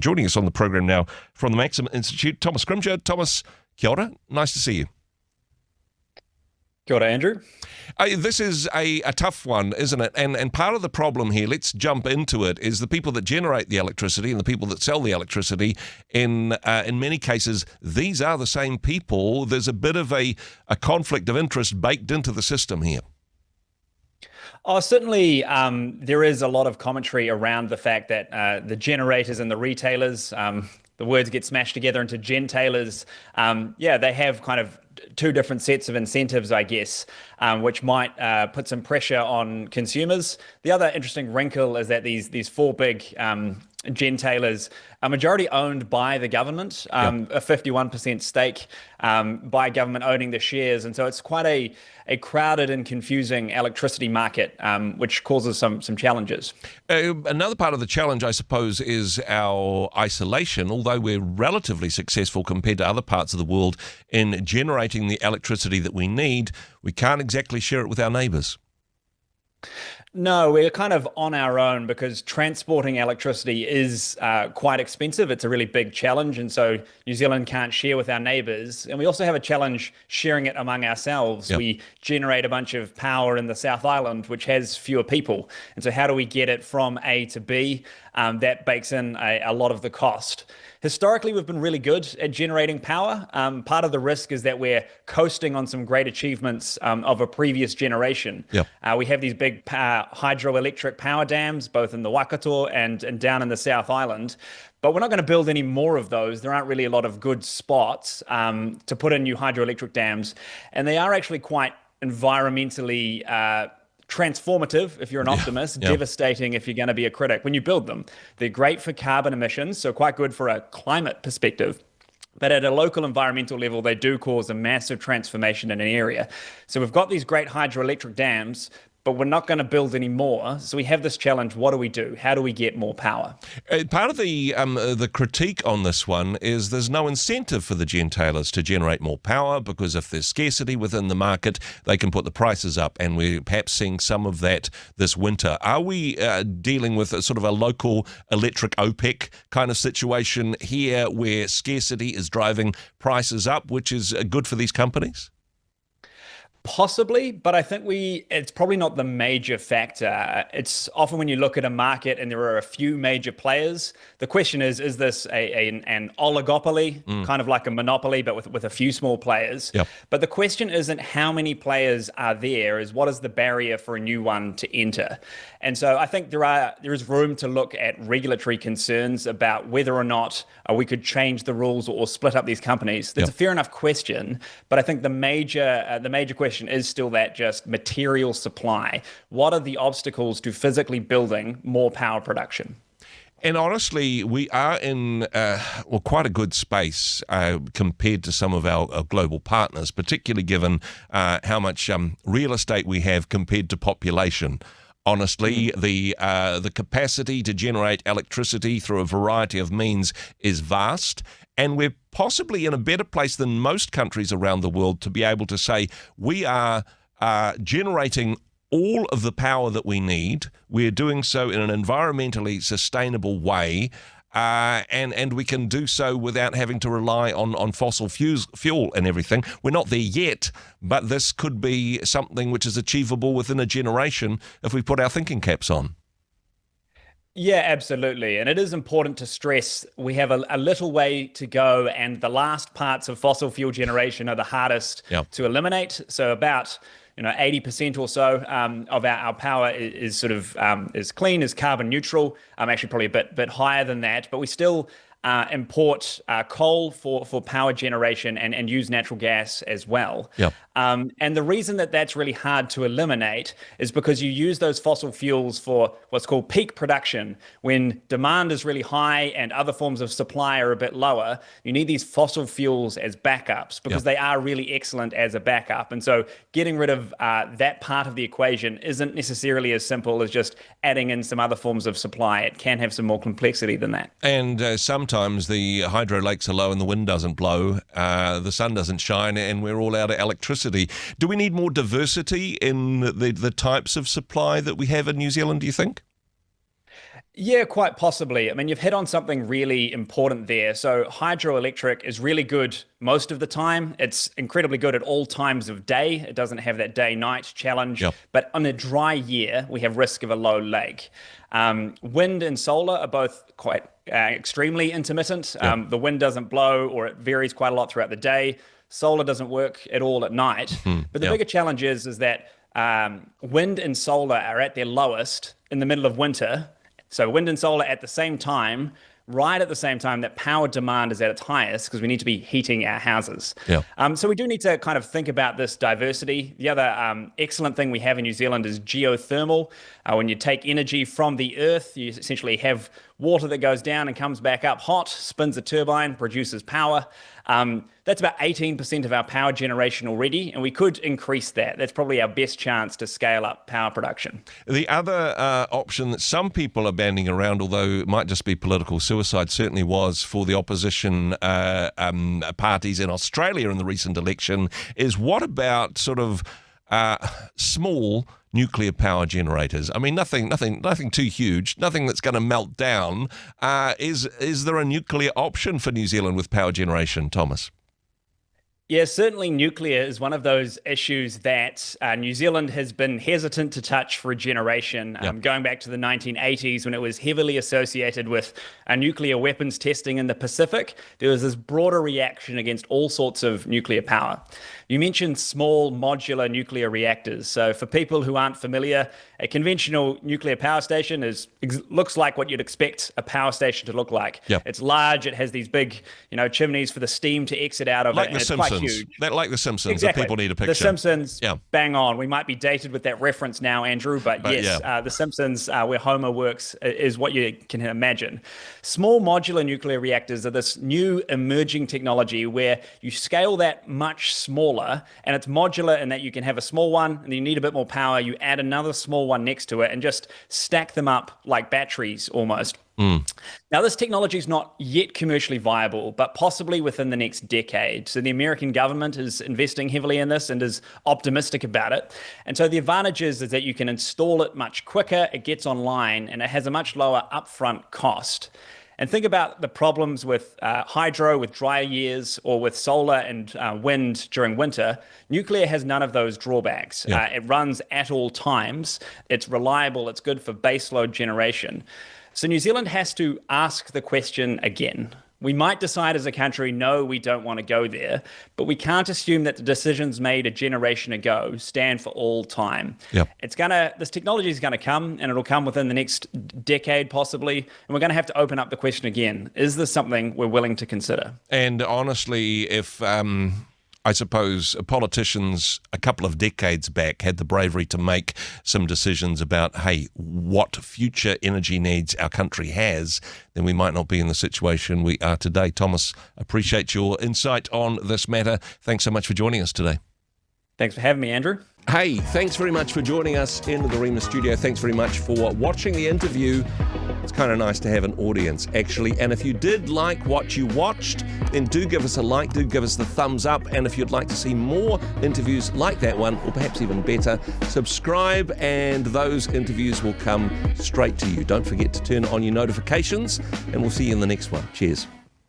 Joining us on the program now from the Maxim Institute, Thomas Scrimgeour. Thomas, kia ora. Nice to see you. Kia ora, Andrew. This is a tough one, isn't it? And part of the problem here, let's jump into it, is the people that generate the electricity and the people that sell the electricity. In many cases, these are the same people. There's a bit of a conflict of interest baked into the system here. Oh, certainly, there is a lot of commentary around the fact that the generators and the retailers, the words get smashed together into gentailers. They have kind of two different sets of incentives, I guess, which might put some pressure on consumers. The other interesting wrinkle is that these four big gentailers are majority owned by the government, a 51% stake by government owning the shares. And so it's quite a crowded and confusing electricity market, which causes some challenges. Another part of the challenge, I suppose, is our isolation. Although we're relatively successful compared to other parts of the world in generating the electricity that we need, we can't exactly share it with our neighbours. No, we're kind of on our own because transporting electricity is quite expensive. It's a really big challenge. And so New Zealand can't share with our neighbours. And we also have a challenge sharing it among ourselves. Yep. We generate a bunch of power in the South Island, which has fewer people. And so how do we get it from A to B? That bakes in a lot of the cost. Historically, we've been really good at generating power. Part of the risk is that we're coasting on some great achievements of a previous generation. Yep. We have these big hydroelectric power dams, both in the Waikato and down in the South Island. But we're not going to build any more of those. There aren't really a lot of good spots to put in new hydroelectric dams. And they are actually quite environmentally transformative if you're an optimist, devastating if you're going to be a critic when you build them. They're great for carbon emissions, so quite good for a climate perspective. But at a local environmental level, they do cause a massive transformation in an area. So we've got these great hydroelectric dams, but we're not going to build any more. So we have this challenge. What do we do? How do we get more power? Part of the critique on this one is there's no incentive for the gentailers to generate more power because if there's scarcity within the market, they can put the prices up. And we're perhaps seeing some of that this winter. Are we dealing with a sort of a local electric OPEC kind of situation here where scarcity is driving prices up, which is good for these companies? Possibly, but I think it's probably not the major factor. It's often when you look at a market and there are a few major players, the question is this an oligopoly, kind of like a monopoly, but with a few small players? Yep. But the question isn't how many players are there, is what is the barrier for a new one to enter? And so I think there is room to look at regulatory concerns about whether or not we could change the rules or split up these companies. That's a fair enough question, but I think the major question is still that just material supply. What are the obstacles to physically building more power production? And honestly, we are in quite a good space compared to some of our global partners, particularly given how much real estate we have compared to population. Honestly, the capacity to generate electricity through a variety of means is vast, and we're possibly in a better place than most countries around the world to be able to say we are generating all of the power that we need. We're doing so in an environmentally sustainable way, and we can do so without having to rely on fossil fuel and everything. We're not there yet, but this could be something which is achievable within a generation if we put our thinking caps on. Yeah, absolutely. And it is important to stress we have a little way to go, and the last parts of fossil fuel generation are the hardest to eliminate. So about 80% or so of our power is sort of is clean, is carbon neutral. Actually, probably a bit higher than that, but we still import coal for power generation and use natural gas as well. Yep. And the reason that that's really hard to eliminate is because you use those fossil fuels for what's called peak production. When demand is really high and other forms of supply are a bit lower, you need these fossil fuels as backups because they are really excellent as a backup. And so getting rid of that part of the equation isn't necessarily as simple as just adding in some other forms of supply. It can have some more complexity than that. And sometimes the hydro lakes are low and the wind doesn't blow, the sun doesn't shine, and we're all out of electricity. Do we need more diversity in the types of supply that we have in New Zealand, do you think? Yeah, quite possibly. I mean, you've hit on something really important there. So, hydroelectric is really good most of the time. It's incredibly good at all times of day. It doesn't have that day-night challenge. Yep. But on a dry year, we have risk of a low lake. Wind and solar are both quite extremely intermittent. Yep. The wind doesn't blow, or it varies quite a lot throughout the day. Solar doesn't work at all at night. But the Yep. bigger challenge is that wind and solar are at their lowest in the middle of winter. So wind and solar at the same time, right at the same time that power demand is at its highest because we need to be heating our houses. Yeah. So we do need to kind of think about this diversity. The other excellent thing we have in New Zealand is geothermal. When you take energy from the earth, you essentially have water that goes down and comes back up hot, spins a turbine, produces power. That's about 18% of our power generation already, and we could increase that. That's probably our best chance to scale up power production. The other option that some people are banding around, although it might just be political suicide, certainly was for the opposition parties in Australia in the recent election, is what about sort of small nuclear power generators? I mean, nothing too huge, nothing that's going to melt down. Is there a nuclear option for New Zealand with power generation, Thomas? Yeah, certainly nuclear is one of those issues that New Zealand has been hesitant to touch for a generation, going back to the 1980s when it was heavily associated with nuclear weapons testing in the Pacific. There was this broader reaction against all sorts of nuclear power. You mentioned small modular nuclear reactors. So for people who aren't familiar, a conventional nuclear power station looks like what you'd expect a power station to look like. Yep. It's large. It has these big, chimneys for the steam to exit out of like it. The Simpsons. Like The Simpsons. Exactly. That people need a picture. The Simpsons, yeah. Bang on. We might be dated with that reference now, Andrew, but yes, yeah. The Simpsons, where Homer works, is what you can imagine. Small modular nuclear reactors are this new emerging technology where you scale that much smaller, and it's modular in that you can have a small one, and you need a bit more power. You add another small one next to it and just stack them up like batteries almost. Now, this technology is not yet commercially viable, but possibly within the next decade. So the American government is investing heavily in this and is optimistic about it. And so the advantage is that you can install it much quicker, it gets online, and it has a much lower upfront cost. And think about the problems with hydro, with dry years, or with solar and wind during winter. Nuclear has none of those drawbacks. Yeah. It runs at all times. It's reliable. It's good for baseload generation. So New Zealand has to ask the question again. We might decide as a country, no, we don't want to go there, but we can't assume that the decisions made a generation ago stand for all time. Yep. This technology is going to come, and it'll come within the next decade possibly, and we're going to have to open up the question again. Is this something we're willing to consider? And honestly, if I suppose politicians a couple of decades back had the bravery to make some decisions about, hey, what future energy needs our country has, then we might not be in the situation we are today. Thomas, appreciate your insight on this matter. Thanks so much for joining us today. Thanks for having me, Andrew. Hey, thanks very much for joining us in the Rhema studio. Thanks very much for watching the interview. It's kind of nice to have an audience, actually. And if you did like what you watched, then do give us a like, do give us the thumbs up. And if you'd like to see more interviews like that one, or perhaps even better, subscribe and those interviews will come straight to you. Don't forget to turn on your notifications, and we'll see you in the next one. Cheers.